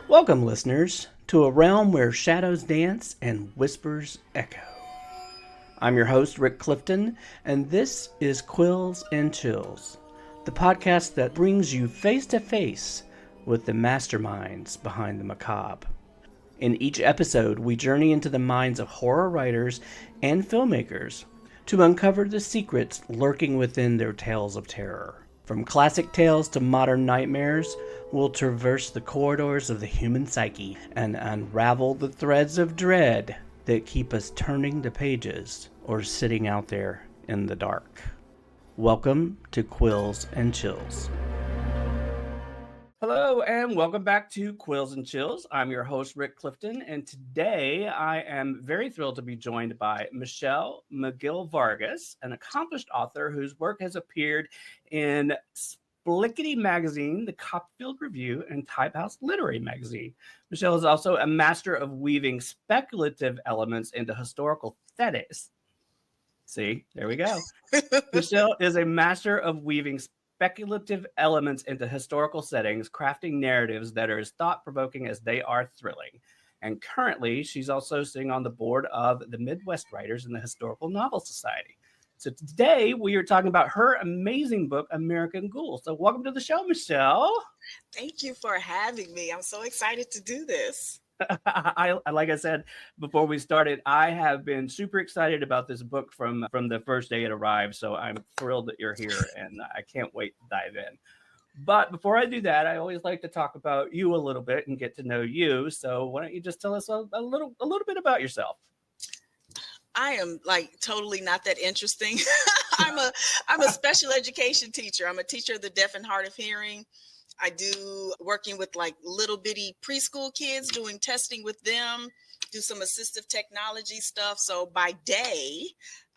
Welcome, listeners, to a realm where shadows dance and whispers echo. I'm your host, Rick Clifton, and this is Quills and Chills, the podcast that brings you face to face with the masterminds behind the macabre. In each episode, we journey into the minds of horror writers and filmmakers to uncover the secrets lurking within their tales of terror. From classic tales to modern nightmares, we'll traverse the corridors of the human psyche and unravel the threads of dread that keep us turning the pages or sitting out there in the dark. Welcome to Quills and Chills. Hello and welcome back to Quills and Chills. I'm your host, Rick Clifton, and today I am very thrilled to be joined by Michelle McGill Vargas, an accomplished author whose work has appeared in Speculative magazine, the Copperfield Review, and Type House Literary magazine. Michelle is also a master of weaving speculative elements into historical settings. See, there we go. Michelle is a master of weaving speculative elements into historical settings, crafting narratives that are as thought-provoking as they are thrilling. And currently, she's also sitting on the board of the Midwest Writers in the Historical Novel Society. So today, we are talking about her amazing book, American Ghoul. So welcome to the show, Michelle. Thank you for having me. I'm so excited to do this. Like I said before we started, I have been super excited about this book from the first day it arrived. So I'm thrilled that you're here, and I can't wait to dive in. But before I do that, I always like to talk about you a little bit and get to know you. So why don't you just tell us a little bit about yourself? I am like totally not that interesting. I'm a special education teacher. I'm a teacher of the deaf and hard of hearing. I do working with like little bitty preschool kids, doing testing with them, do some assistive technology stuff. So by day,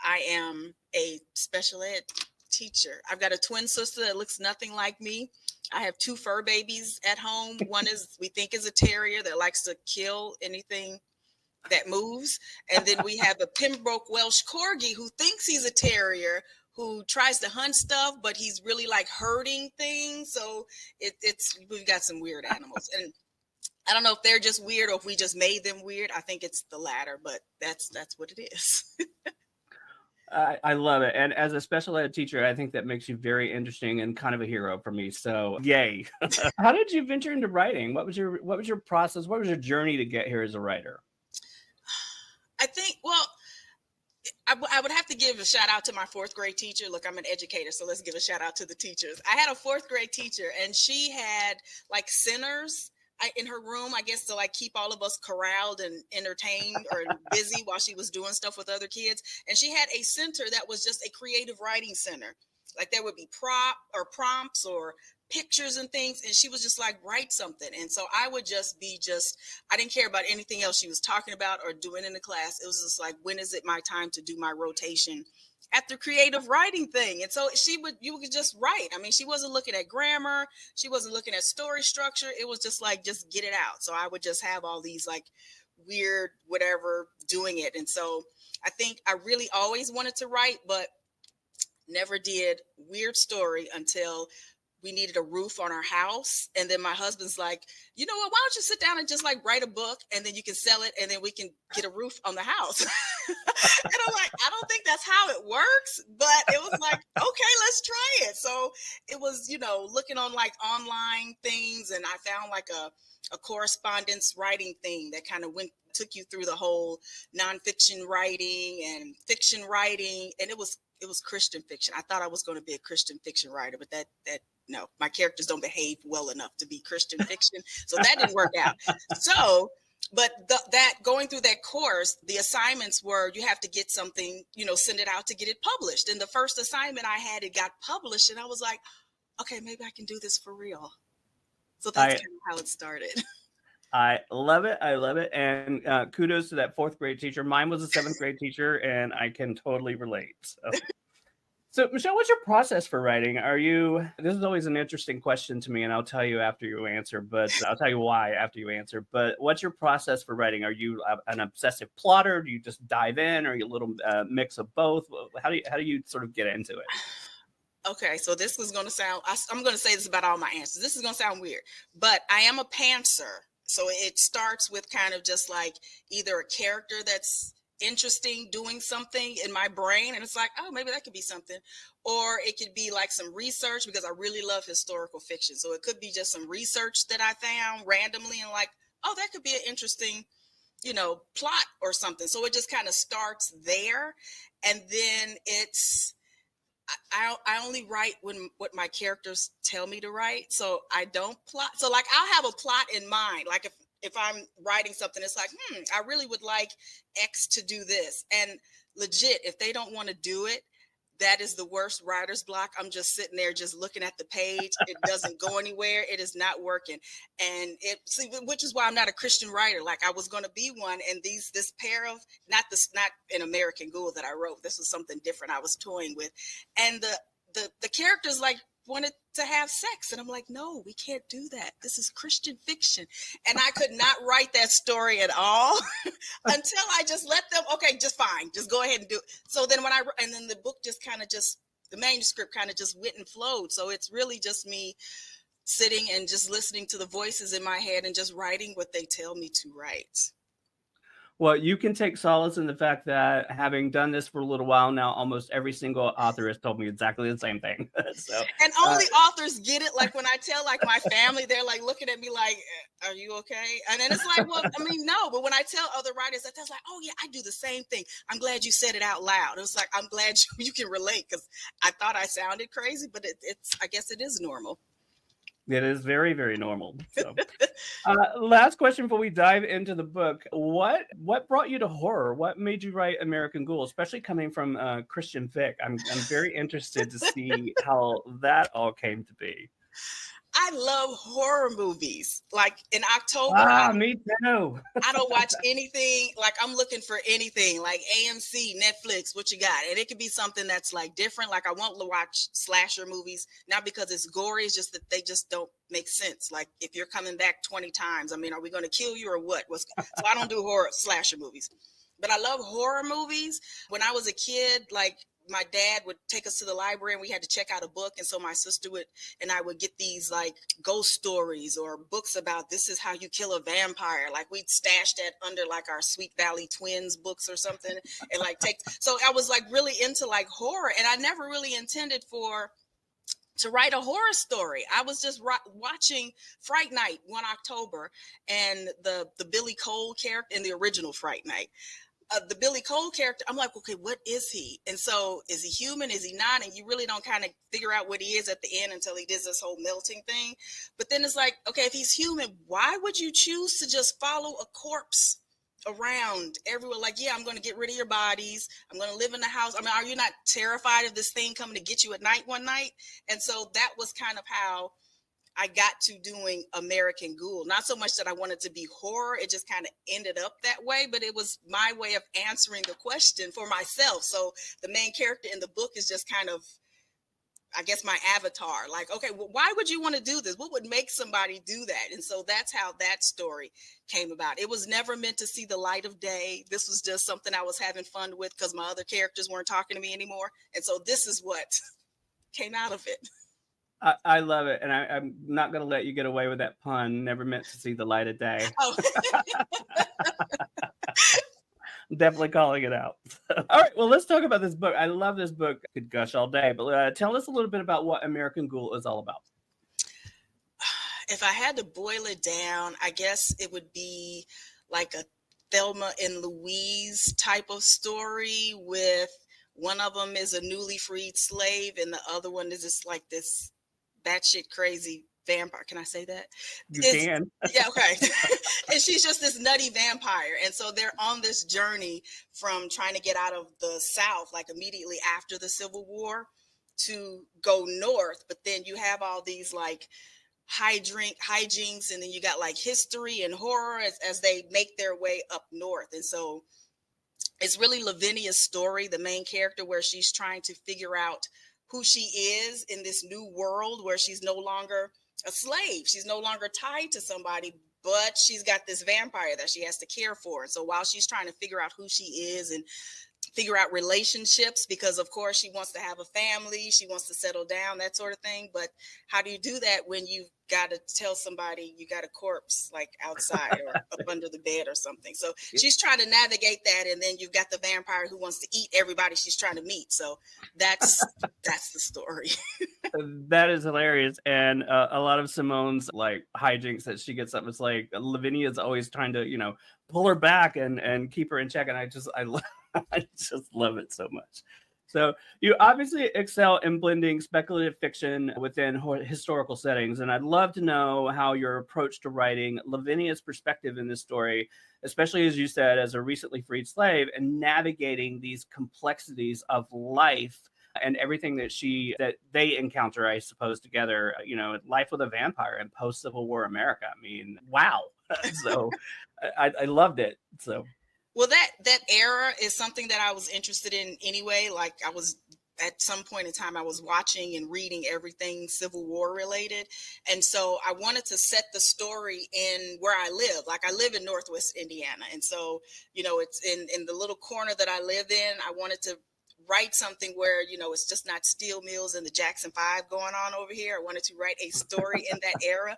I am a special ed teacher. I've got a twin sister that looks nothing like me. I have two fur babies at home. One we think is a terrier that likes to kill anything that moves. And then we have a Pembroke Welsh Corgi who thinks he's a terrier, who tries to hunt stuff, but he's really like hurting things. So we've got some weird animals. And I don't know if they're just weird or if we just made them weird. I think it's the latter, but that's what it is. I love it. And as a special ed teacher, I think that makes you very interesting and kind of a hero for me. So yay. How did you venture into writing? What was your process? What was your journey to get here as a writer? I think, well, I would have to give a shout out to my fourth grade teacher. Look, I'm an educator, so let's give a shout out to the teachers. I had a fourth grade teacher, and she had like centers in her room, I guess, to like keep all of us corralled and entertained or busy while she was doing stuff with other kids. And she had a center that was just a creative writing center. Like there would be prompts or pictures and things, and she was just like, write something. And so I would I didn't care about anything else she was talking about or doing in the class. It was just like, when is it my time to do my rotation at the creative writing thing? And so you could just write. I mean, she wasn't looking at grammar, she wasn't looking at story structure. It was just like, just get it out. So I would just have all these like weird whatever doing it. And so I think I really always wanted to write, but never did. Weird story until we needed a roof on our house. And then my husband's like, you know what, why don't you sit down and just like write a book and then you can sell it and then we can get a roof on the house. And I'm like, I don't think that's how it works, but it was like, okay, let's try it. So it was, looking on like online things, and I found like a correspondence writing thing that kind of took you through the whole nonfiction writing and fiction writing. And it was Christian fiction. I thought I was going to be a Christian fiction writer, but that no, my characters don't behave well enough to be Christian fiction. So that didn't work out. So, but that going through that course, the assignments were, you have to get something, send it out to get it published. And the first assignment I had, it got published. And I was like, okay, maybe I can do this for real. So that's kind of how it started. I love it. And kudos to that fourth grade teacher. Mine was a seventh grade teacher, and I can totally relate. So, Michelle, what's your process for writing? This is always an interesting question to me, and I'll tell you after you answer, but I'll tell you why after you answer. But what's your process for writing? Are you an obsessive plotter? Do you just dive in? Or are you a little mix of both? How do you sort of get into it? Okay, so this is going to sound, I'm going to say this about all my answers. This is going to sound weird, but I am a pantser. So it starts with kind of just like either a character that's interesting doing something in my brain, and it's like, oh, maybe that could be something. Or it could be like some research, because I really love historical fiction. So it could be just some research that I found randomly and like, oh, that could be an interesting, plot or something. So it just kind of starts there. And then I only write when what my characters tell me to write. So I don't plot. So like I'll have a plot in mind. Like if I'm writing something, it's like, I really would like X to do this. And legit, if they don't want to do it, that is the worst writer's block. I'm just sitting there just looking at the page. It doesn't go anywhere. It is not working. And which is why I'm not a Christian writer. Like I was going to be one. And this pair of, not an American Ghoul that I wrote. This was something different I was toying with. And the characters like wanted to have sex. And I'm like, no, we can't do that. This is Christian fiction. And I could not write that story at all until I just let them, okay, just fine. Just go ahead and do it. So then and then the book just kind of the manuscript kind of just went and flowed. So it's really just me sitting and just listening to the voices in my head and just writing what they tell me to write. Well, you can take solace in the fact that having done this for a little while now, almost every single author has told me exactly the same thing. And only authors get it. Like when I tell like my family, they're like looking at me like, are you okay? And then it's like, well, I mean, no. But when I tell other writers, they're like, oh yeah, I do the same thing. I'm glad you said it out loud. It was like, I'm glad you can relate, because I thought I sounded crazy, but I guess it is normal. It is very, very normal. So, last question before we dive into the book: what brought you to horror? What made you write American Ghoul, especially coming from Christian fic? I'm very interested to see how that all came to be. I love horror movies. Like in October, Me too. I don't watch anything. Like I'm looking for anything like AMC, Netflix, what you got? And it could be something that's like different. Like I won't watch slasher movies, not because it's gory, it's just that they just don't make sense. Like if you're coming back 20 times, I mean, are we going to kill you or what? So I don't do horror slasher movies, but I love horror movies. When I was a kid, like my dad would take us to the library and we had to check out a book. And so my sister and I would get these like ghost stories or books about this is how you kill a vampire. Like we'd stash that under like our Sweet Valley Twins books or something. And like so I was like really into like horror, and I never really intended to write a horror story. I was just watching Fright Night one October, and the Billy Cole character in the original Fright Night. The Billy Cole character, I'm like, okay, what is he? And so is he human? Is he not? And you really don't kind of figure out what he is at the end until he does this whole melting thing. But then it's like, okay, if he's human, why would you choose to just follow a corpse around everywhere? Like, yeah, I'm going to get rid of your bodies. I'm going to live in the house. I mean, are you not terrified of this thing coming to get you at night one night? And so that was kind of how I got to doing American Ghoul. Not so much that I wanted to be horror. It just kind of ended up that way, but it was my way of answering the question for myself. So the main character in the book is just kind of, I guess, my avatar. Like, okay, well, why would you want to do this? What would make somebody do that? And so that's how that story came about. It was never meant to see the light of day. This was just something I was having fun with because my other characters weren't talking to me anymore. And so this is what came out of it. I love it, and I'm not going to let you get away with that pun. Never meant to see the light of day. Oh. Definitely calling it out. All right, well, let's talk about this book. I love this book. I could gush all day, but tell us a little bit about what American Ghoul is all about. If I had to boil it down, I guess it would be like a Thelma and Louise type of story, with one of them is a newly freed slave and the other one is just like this batshit crazy vampire. Can I say that? You can. Yeah, okay. And she's just this nutty vampire. And so they're on this journey from trying to get out of the South, like immediately after the Civil War, to go north. But then you have all these like hijinks, and then you got like history and horror as they make their way up north. And so it's really Lavinia's story, the main character, where she's trying to figure out who she is in this new world where she's no longer a slave. She's no longer tied to somebody, but she's got this vampire that she has to care for. And so while she's trying to figure out who she is and figure out relationships, because of course she wants to have a family, she wants to settle down, that sort of thing. But how do you do that when you've got to tell somebody you got a corpse like outside or up under the bed or something? So she's trying to navigate that, and then you've got the vampire who wants to eat everybody she's trying to meet. So that's the story. That is hilarious. And a lot of Simone's like hijinks that she gets up, it's like Lavinia's always trying to, pull her back and keep her in check. And I just love it so much. So you obviously excel in blending speculative fiction within historical settings. And I'd love to know how your approach to writing Lavinia's perspective in this story, especially as you said, as a recently freed slave, and navigating these complexities of life and everything that they encounter, I suppose, together, life with a vampire in post-Civil War America. I mean, wow. So I loved it. So. Well, that era is something that I was interested in anyway. Like I was at some point in time, I was watching and reading everything Civil War related. And so I wanted to set the story in where I live. Like I live in Northwest Indiana. And so, it's in the little corner that I live in. I wanted to write something where, it's just not steel mills and the Jackson 5 going on over here. I wanted to write a story in that era.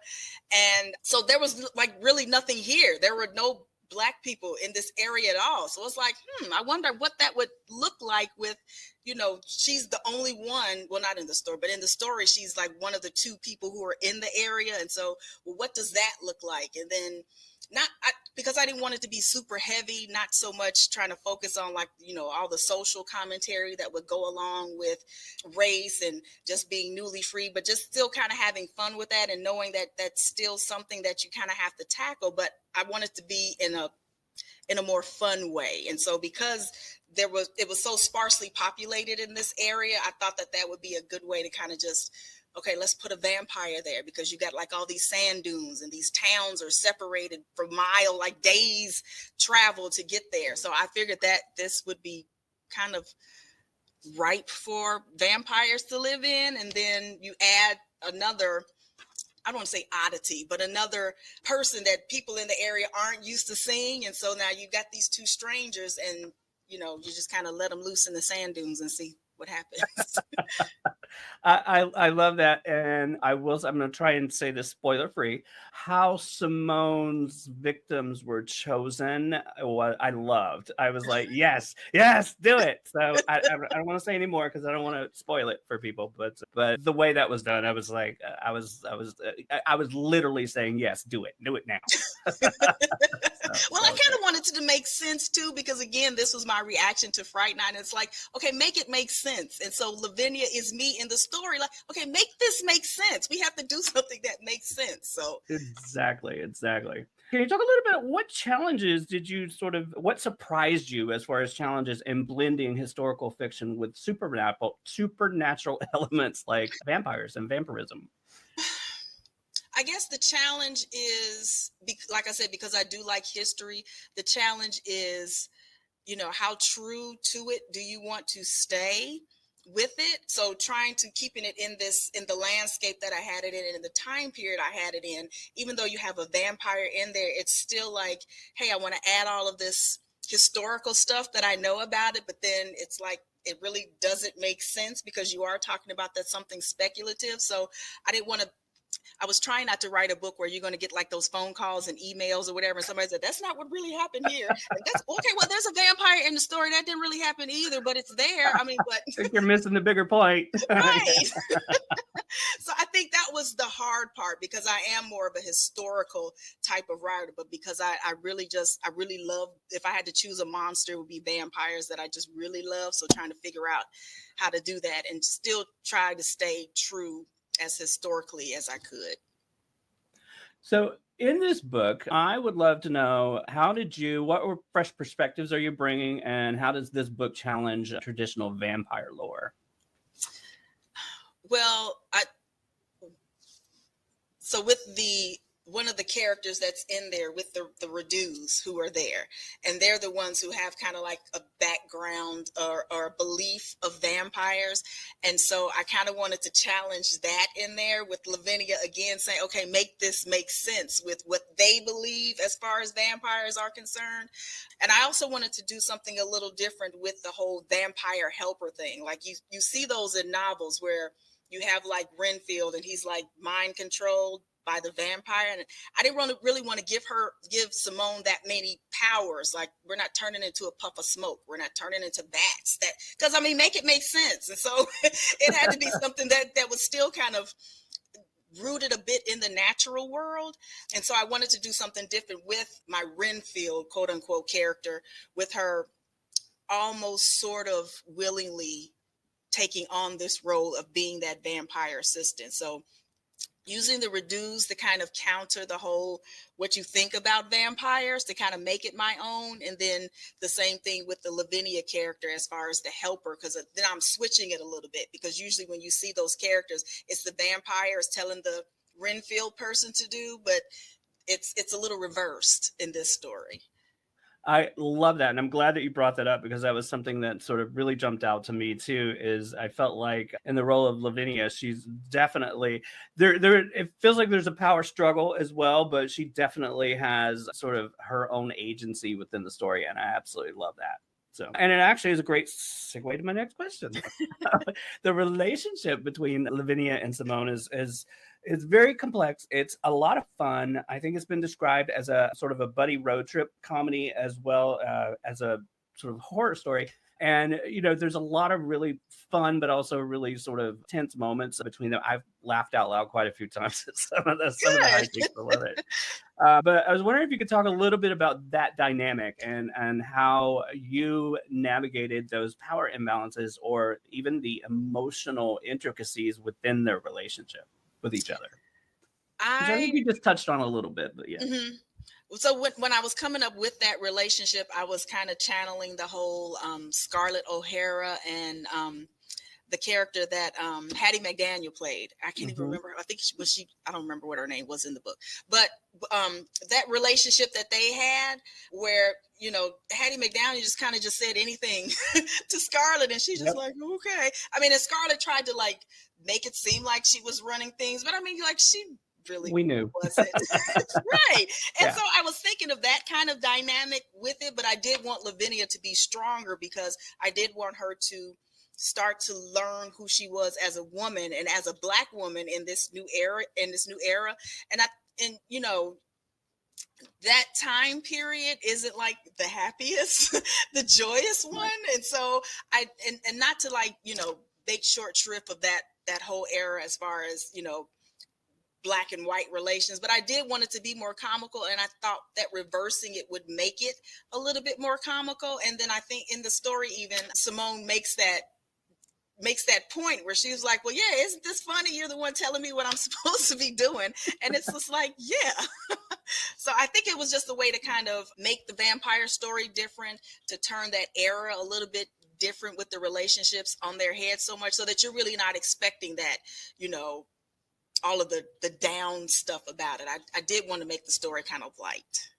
And so there was like really nothing here. There were no Black people in this area at all. So it's like, I wonder what that would look like with, she's the only one, well, not in the story, but in the story, she's like one of the two people who are in the area. And so, well, what does that look like? And then because I didn't want it to be super heavy, not so much trying to focus on like, all the social commentary that would go along with race and just being newly free, but just still kind of having fun with that and knowing that that's still something that you kind of have to tackle. But I want it to be in a more fun way. And so because it was so sparsely populated in this area, I thought that would be a good way to kind of just, okay, let's put a vampire there, because you got like all these sand dunes and these towns are separated for like days travel to get there. So I figured that this would be kind of ripe for vampires to live in. And then you add another, I don't want to say oddity, but another person that people in the area aren't used to seeing. And so now you got these two strangers and, you just kind of let them loose in the sand dunes and see what happens. I love that. And I'm going to try and say this spoiler free. How Simone's victims were chosen, what I loved. I was like, yes, do it. So I don't want to say any more because I don't want to spoil it for people. But the way that was done, I was like, I was literally saying, yes, do it now. Well, I kind of wanted it to make sense too, because again, this was my reaction to Fright Night. It's like, okay, make it make sense. And so Lavinia is me in the story. Like, okay, make this make sense. We have to do something that makes sense. So exactly. Can you talk a little bit about what challenges what surprised you as far as challenges in blending historical fiction with supernatural elements like vampires and vampirism? I guess the challenge is, like I said, because I do like history, the challenge is, how true to it do you want to stay with it? So trying to keeping it in the landscape that I had it in the time period I had it in, even though you have a vampire in there, it's still like, hey, I want to add all of this historical stuff that I know about it, but then it's like, it really doesn't make sense because you are talking about that something speculative. So I was trying not to write a book where you're going to get like those phone calls and emails or whatever. And somebody said, that's not what really happened here. And that's okay. Well, there's a vampire in the story. That didn't really happen either, but it's there. I mean, but I think you're missing the bigger point. Right. So I think that was the hard part, because I am more of a historical type of writer, but because I really love, if I had to choose a monster, it would be vampires that I just really love. So trying to figure out how to do that and still try to stay true as historically as I could. So in this book, I would love to know, what fresh perspectives are you bringing, and how does this book challenge traditional vampire lore? Well, so with the one of the characters that's in there with the redues who are there, and they're the ones who have kind of like a background or a belief of vampires. And so I kind of wanted to challenge that in there with Lavinia again, saying, okay, make this make sense with what they believe as far as vampires are concerned. And I also wanted to do something a little different with the whole vampire helper thing. Like you see those in novels where you have like Renfield and he's like mind controlled by the vampire, and I didn't really want to give Simone that many powers. Like, we're not turning into a puff of smoke, we're not turning into bats, that because I mean, make it make sense. And so it had to be something that was still kind of rooted a bit in the natural world. And so I wanted to do something different with my Renfield quote unquote character, with her almost sort of willingly taking on this role of being that vampire assistant. So using the reduce to kind of counter the whole what you think about vampires, to kind of make it my own. And then the same thing with the Lavinia character as far as the helper, because then I'm switching it a little bit, because usually when you see those characters, it's the vampires telling the Renfield person to do, but it's a little reversed in this story. I love that. And I'm glad that you brought that up, because that was something that sort of really jumped out to me too, is I felt like in the role of Lavinia, she's definitely there. It feels like there's a power struggle as well, but she definitely has sort of her own agency within the story. And I absolutely love that. So, and it actually is a great segue to my next question. The relationship between Lavinia and Simone is very complex. It's a lot of fun. I think it's been described as a sort of a buddy road trip comedy, as well as a sort of horror story. And, you know, there's a lot of really fun, but also really sort of tense moments between them. I've laughed out loud quite a few times at some of the hijinks. I love it. But I was wondering if you could talk a little bit about that dynamic and how you navigated those power imbalances, or even the emotional intricacies within their relationship with each other. I think you just touched on a little bit, but yeah. Mm-hmm. So when I was coming up with that relationship, I was kind of channeling the whole Scarlett O'Hara and the character that Hattie McDaniel played. I can't even remember. I think I don't remember what her name was in the book, but that relationship that they had, where, you know, Hattie McDaniel just kind of just said anything to Scarlett, and she's just like, okay. I mean, and Scarlett tried to like make it seem like she was running things, but I mean, like, she really we knew wasn't. Right. And so I was thinking of that kind of dynamic with it, but I did want Lavinia to be stronger, because I did want her to start to learn who she was as a woman and as a Black woman in this new era. And you know, that time period isn't like the happiest, the joyous one. And so and not to, like, you know, make short shrift of that whole era as far as, you know, Black and white relations, but I did want it to be more comical, and I thought that reversing it would make it a little bit more comical. And then I think in the story, even Simone makes that point where she was like, well, yeah, isn't this funny? You're the one telling me what I'm supposed to be doing. And it's just like, yeah. So I think it was just a way to kind of make the vampire story different, to turn that era a little bit different with the relationships on their head so much, so that you're really not expecting that, you know, all of the down stuff about it. I did want to make the story kind of light.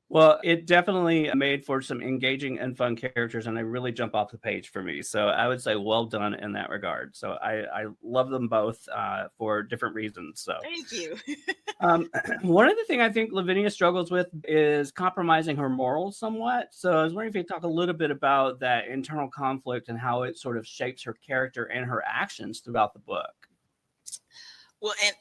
Well, it definitely made for some engaging and fun characters, and they really jump off the page for me. So I would say well done in that regard. So I love them both for different reasons. So thank you. One of the things I think Lavinia struggles with is compromising her morals somewhat. So I was wondering if you could talk a little bit about that internal conflict and how it sort of shapes her character and her actions throughout the book. Well, and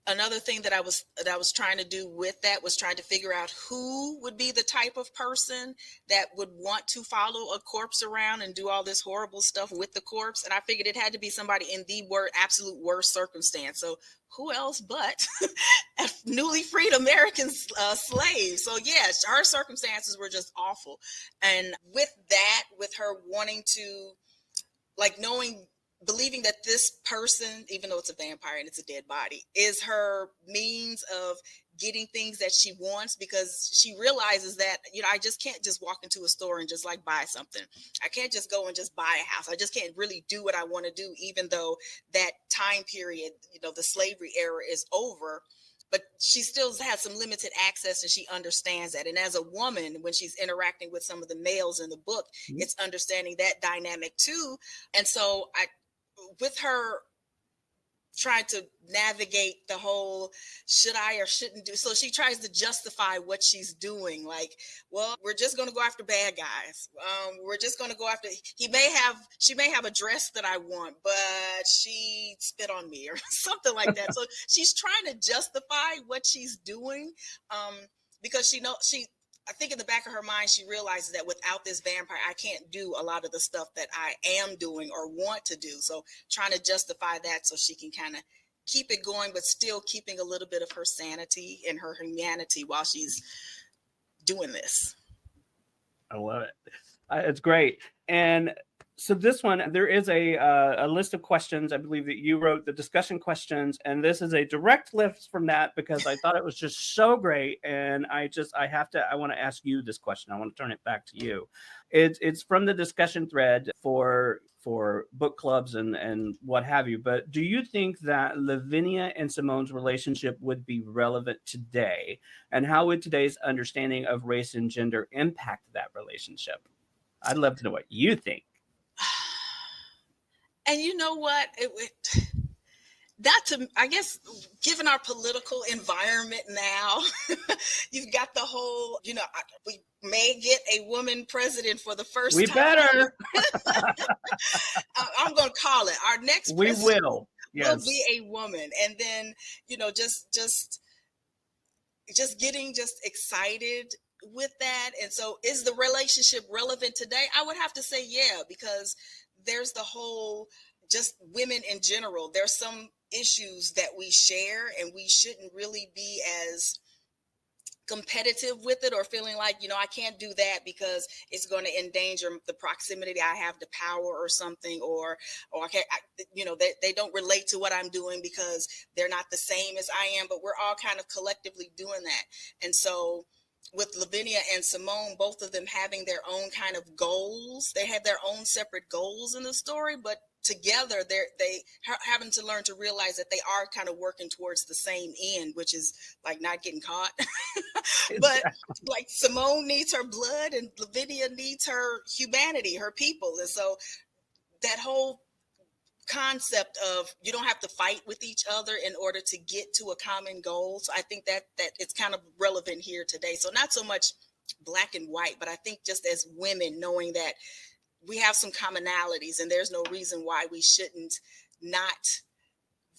another thing that I was trying to do with that was trying to figure out who would be the type of person that would want to follow a corpse around and do all this horrible stuff with the corpse. And I figured it had to be somebody in the absolute worst circumstance. So who else but a newly freed American slave? So yeah, her circumstances were just awful. And with that, with her wanting to, like, believing that this person, even though it's a vampire and it's a dead body, is her means of getting things that she wants, because she realizes that, you know, I just can't just walk into a store and just like buy something. I can't just go and just buy a house. I just can't really do what I want to do, even though that time period, you know, the slavery era is over. but she still has some limited access, and she understands that. And as a woman, when she's interacting with some of the males in the book, it's understanding that dynamic too. And so with her trying to navigate the whole should I or shouldn't do. So she tries to justify what she's doing. Like, well, we're just going to go after bad guys. We're just going to go after, she may have a dress that I want, but she spit on me or something like that. So she's trying to justify what she's doing because I think in the back of her mind, she realizes that without this vampire, I can't do a lot of the stuff that I am doing or want to do. So trying to justify that so she can kind of keep it going, but still keeping a little bit of her sanity and her humanity while she's doing this. I love it. It's great. And so this one, there is a list of questions. I believe that you wrote the discussion questions, and this is a direct lift from that because I thought it was just so great. And I want to ask you this question. I want to turn it back to you. It's from the discussion thread for book clubs and what have you. But do you think that Lavinia and Simone's relationship would be relevant today? And how would today's understanding of race and gender impact that relationship? I'd love to know what you think. And you know what? I guess, given our political environment now, you've got the whole, we may get a woman president for the first time. We better. I'm going to call it. Our next president will be a woman. And then, just getting excited with that. And so is the relationship relevant today? I would have to say, yeah, because there's the whole just women in general. There's some issues that we share, and we shouldn't really be as competitive with it or feeling like, I can't do that because it's going to endanger the proximity I have to power or something, or they don't relate to what I'm doing because they're not the same as I am, but we're all kind of collectively doing that. And so with Lavinia and Simone, both of them having their own kind of goals, they have their own separate goals in the story, but together they having to learn to realize that they are kind of working towards the same end, which is like not getting caught. But like Simone needs her blood and Lavinia needs her humanity, her people. And so that whole concept of you don't have to fight with each other in order to get to a common goal. So I think that it's kind of relevant here today. So not so much black and white, but I think just as women, knowing that we have some commonalities and there's no reason why we shouldn't not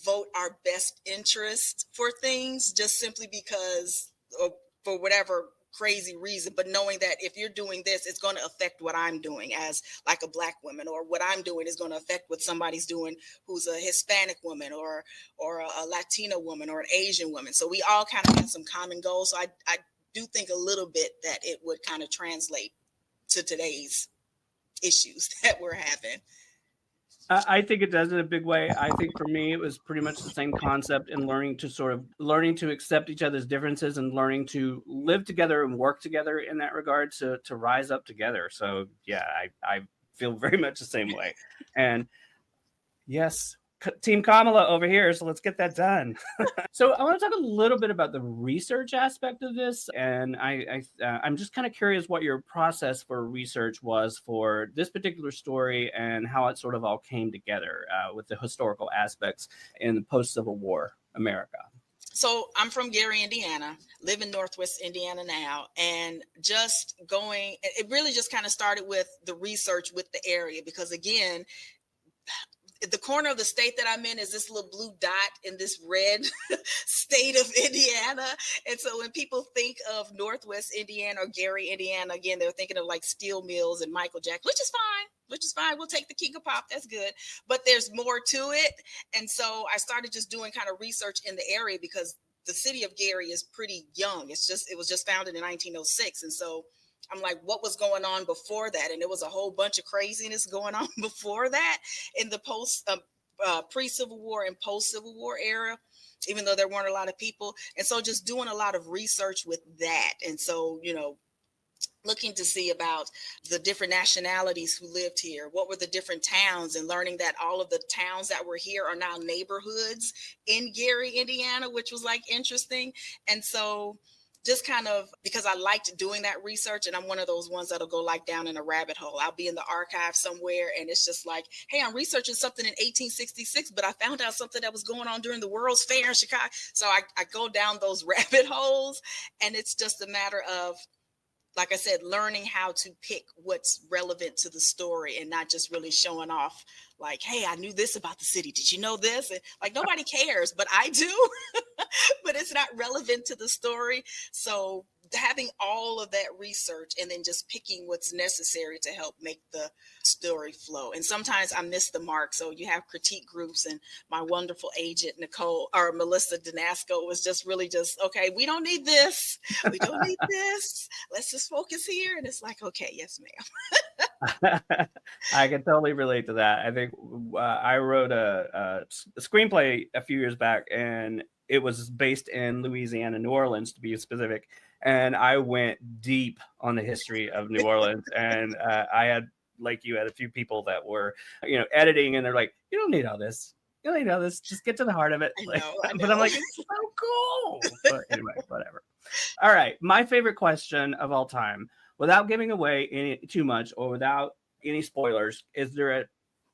vote our best interest for things just simply because, or for whatever crazy reason, but knowing that if you're doing this, it's going to affect what I'm doing as like a black woman, or what I'm doing is going to affect what somebody's doing who's a Hispanic woman or a Latina woman or an Asian woman. So we all kind of have some common goals. So I do think a little bit that it would kind of translate to today's issues that we're having. I think it does in a big way. I think for me, it was pretty much the same concept in learning to accept each other's differences and learning to live together and work together in that regard to rise up together. So yeah, I feel very much the same way. And yes, Team Kamala over here, so let's get that done. So I want to talk a little bit about the research aspect of this, and I'm just kind of curious what your process for research was for this particular story and how it sort of all came together with the historical aspects in the post-Civil War America. So I'm from Gary, Indiana, live in Northwest Indiana now, and it really just kind of started with the research with the area, because again, the corner of the state that I'm in is this little blue dot in this red state of Indiana. And so when people think of Northwest Indiana or Gary, Indiana, again, they're thinking of like steel mills and Michael Jackson, which is fine. We'll take the King of Pop. That's good. But there's more to it. And so I started just doing kind of research in the area because the city of Gary is pretty young. It was just founded in 1906. And so I'm like, what was going on before that? And there was a whole bunch of craziness going on before that in the pre-Civil War and post-Civil War era, even though there weren't a lot of people. And so just doing a lot of research with that. And so, looking to see about the different nationalities who lived here. What were the different towns, and learning that all of the towns that were here are now neighborhoods in Gary, Indiana, which was like interesting. And so just kind of because I liked doing that research, and I'm one of those ones that'll go like down in a rabbit hole. I'll be in the archive somewhere and it's just like, hey, I'm researching something in 1866, but I found out something that was going on during the World's Fair in Chicago. So I go down those rabbit holes, and it's just a matter of, like I said, learning how to pick what's relevant to the story and not just really showing off like, hey, I knew this about the city. Did you know this? And like, nobody cares, but I do, but it's not relevant to the story. So having all of that research and then just picking what's necessary to help make the story flow. And sometimes I miss the mark. So you have critique groups, and my wonderful agent, Melissa Danasco, was just really just, okay, we don't need this. We don't need this. Let's just focus here. And it's like, okay, yes, ma'am. I can totally relate to that. I think I wrote a screenplay a few years back, and it was based in Louisiana, New Orleans to be specific. And I went deep on the history of New Orleans. And I had, like you, had a few people that were, editing, and they're like, you don't need all this. You don't need all this. Just get to the heart of it. I know. But I'm like, it's so cool. But anyway, whatever. All right. My favorite question of all time, without giving away too much or without any spoilers, is there a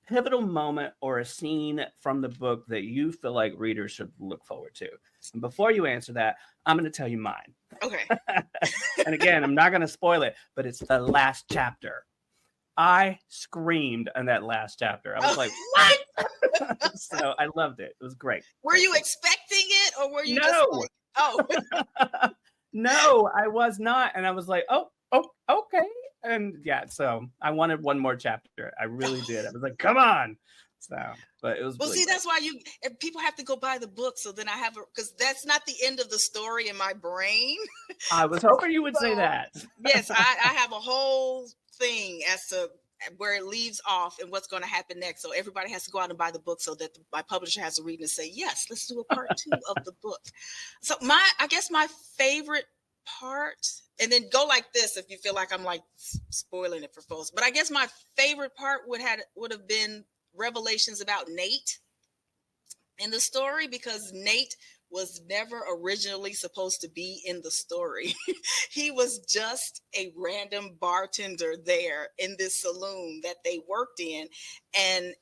pivotal moment or a scene from the book that you feel like readers should look forward to? And before you answer that, I'm going to tell you mine. Okay. And again, I'm not going to spoil it, but it's the last chapter. I screamed in that last chapter. I was like, what? So I loved it. It was great. Were you expecting it, or were you just like, oh? No, I was not. And I was like, oh, okay. And yeah, so I wanted one more chapter. I really did. I was like, come on. So, but it was well. Really see, great. That's why people have to go buy the book. So then because that's not the end of the story in my brain. I was hoping you would say that. Yes, I have a whole thing as to where it leaves off and what's going to happen next. So everybody has to go out and buy the book so that my publisher has to read and say, yes, let's do a part 2 of the book. So I guess my favorite part, and then go like this if you feel like I'm like spoiling it for folks, but I guess my favorite part would have been revelations about Nate in the story, because Nate was never originally supposed to be in the story. He was just a random bartender there in this saloon that they worked in. And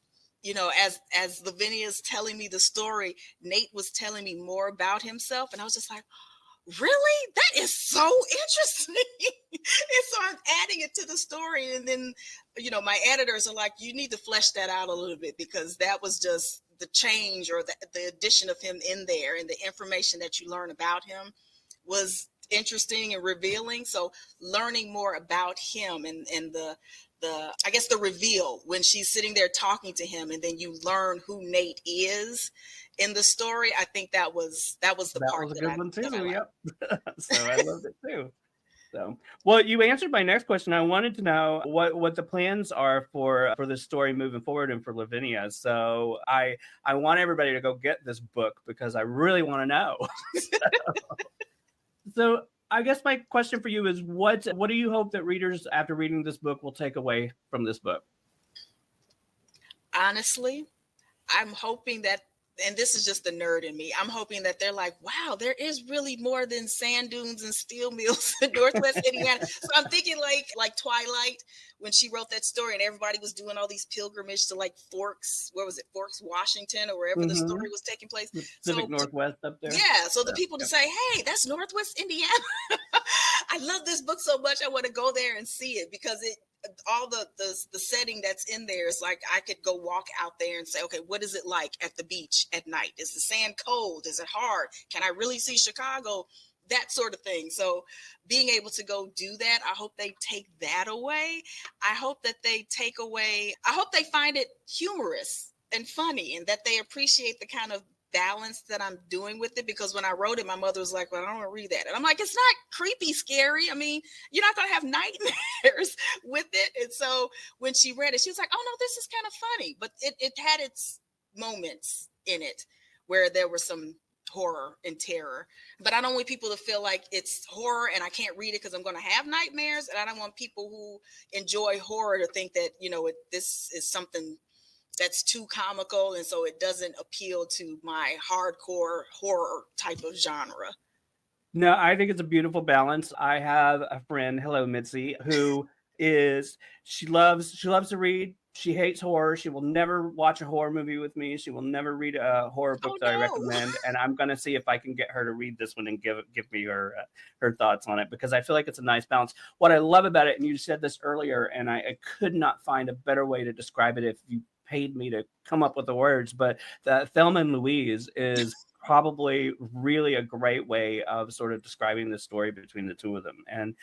as Lavinia's telling me the story, Nate was telling me more about himself, and I was just like, really? That is so interesting. And so I'm adding it to the story. And then, my editors are like, you need to flesh that out a little bit, because that was just the change or the addition of him in there, and the information that you learn about him was interesting and revealing. So learning more about him and the I guess the reveal when she's sitting there talking to him, and then you learn who Nate is in the story. I think that was the part was a good one too. Yep. So I loved it too. So, well, you answered my next question. I wanted to know what the plans are for the story moving forward and for Lavinia. So I want everybody to go get this book, because I really want to know. So I guess my question for you is, what do you hope that readers, after reading this book, will take away from this book? Honestly, I'm hoping that, and this is just the nerd in me, I'm hoping that they're like, wow, there is really more than sand dunes and steel mills in Northwest Indiana. So I'm thinking like Twilight, when she wrote that story and everybody was doing all these pilgrimage to like Forks, Washington, or wherever the story was taking place. Pacific Northwest up there. Yeah. So the people to say, hey, that's Northwest Indiana. I love this book so much. I want to go there and see it, because all the setting that's in there is like, I could go walk out there and say, okay, what is it like at the beach at night? Is the sand cold? Is it hard? Can I really see Chicago? That sort of thing. So being able to go do that, I hope they take that away. I hope they find it humorous and funny, and that they appreciate the kind of balance that I'm doing with it. Because when I wrote it, my mother was like, well, I don't want to read that. And I'm like, it's not creepy, scary. I mean, you're not going to have nightmares with it. And so when she read it, she was like, oh no, this is kind of funny. But it had its moments in it where there were some horror and terror, but I don't want people to feel like it's horror and I can't read it because I'm going to have nightmares. And I don't want people who enjoy horror to think that, this is something that's too comical, and so it doesn't appeal to my hardcore horror type of genre. No, I think it's a beautiful balance. I have a friend, hello Mitzi, who she loves to read. She hates horror. She will never watch a horror movie with me. She will never read a horror book that I recommend. And I'm going to see if I can get her to read this one and give me her thoughts on it, because I feel like it's a nice balance. What I love about it, and you said this earlier, and I could not find a better way to describe it if you paid me to come up with the words, but the Thelma and Louise is probably really a great way of sort of describing the story between the two of them. And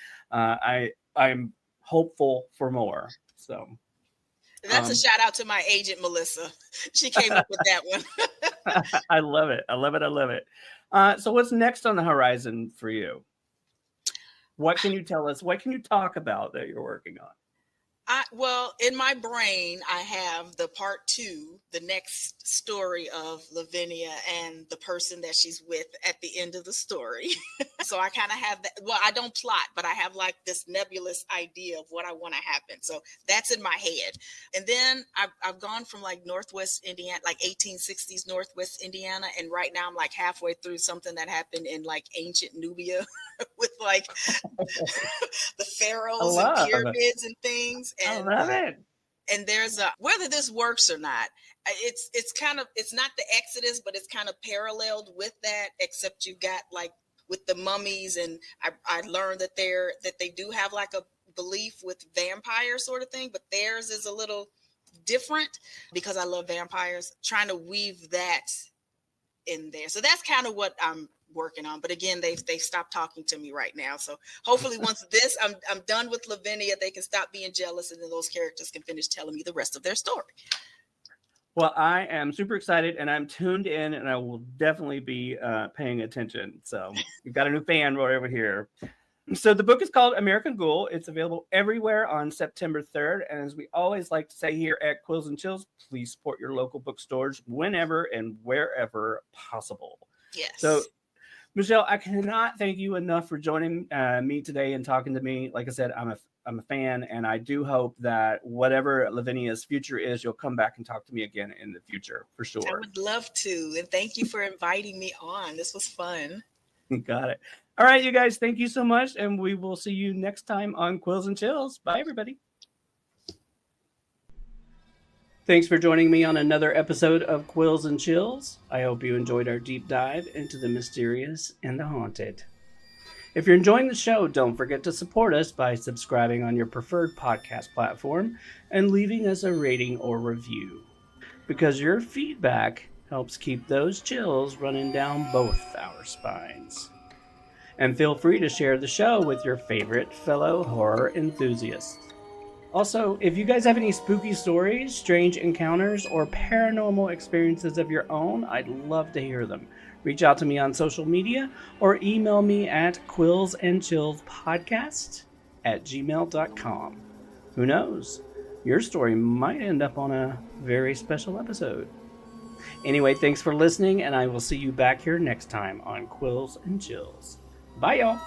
I'm hopeful for more. So that's a shout out to my agent, Melissa. She came up with that one. I love it. I love it. I love it. So what's next on the horizon for you? What can you tell us? What can you talk about that you're working on? Well, in my brain, I have the part 2, the next story of Lavinia and the person that she's with at the end of the story. So I kind of have that. Well, I don't plot, but I have like this nebulous idea of what I want to happen. So that's in my head. And then I've gone from like Northwest Indiana, like 1860s Northwest Indiana. And right now I'm like halfway through something that happened in like ancient Nubia with like the pharaohs and pyramids and things. And, I love it. And there's whether this works or not, it's not the Exodus, but it's kind of paralleled with that, except you got like with the mummies, and I learned that they do have like a belief with vampire sort of thing, but theirs is a little different because I love vampires, trying to weave that in there. So that's kind of what I'm working on. But again, they've stopped talking to me right now. So hopefully once I'm done with Lavinia, they can stop being jealous, and then those characters can finish telling me the rest of their story. Well, I am super excited, and I'm tuned in, and I will definitely be paying attention. So we've got a new fan right over here. So the book is called American Ghoul. It's available everywhere on September 3rd. And as we always like to say here at Quills and Chills, please support your local bookstores whenever and wherever possible. Yes. So Michelle, I cannot thank you enough for joining me today and talking to me. Like I said, I'm a fan, and I do hope that whatever Lavinia's future is, you'll come back and talk to me again in the future, for sure. I would love to, and thank you for inviting me on. This was fun. Got it. All right, you guys, thank you so much, and we will see you next time on Quills and Chills. Bye, everybody. Thanks for joining me on another episode of Quills and Chills. I hope you enjoyed our deep dive into the mysterious and the haunted. If you're enjoying the show, don't forget to support us by subscribing on your preferred podcast platform and leaving us a rating or review, because your feedback helps keep those chills running down both our spines. And feel free to share the show with your favorite fellow horror enthusiasts. Also, if you guys have any spooky stories, strange encounters, or paranormal experiences of your own, I'd love to hear them. Reach out to me on social media or email me at quillsandchillspodcast@gmail.com. Who knows? Your story might end up on a very special episode. Anyway, thanks for listening, and I will see you back here next time on Quills and Chills. Bye, y'all.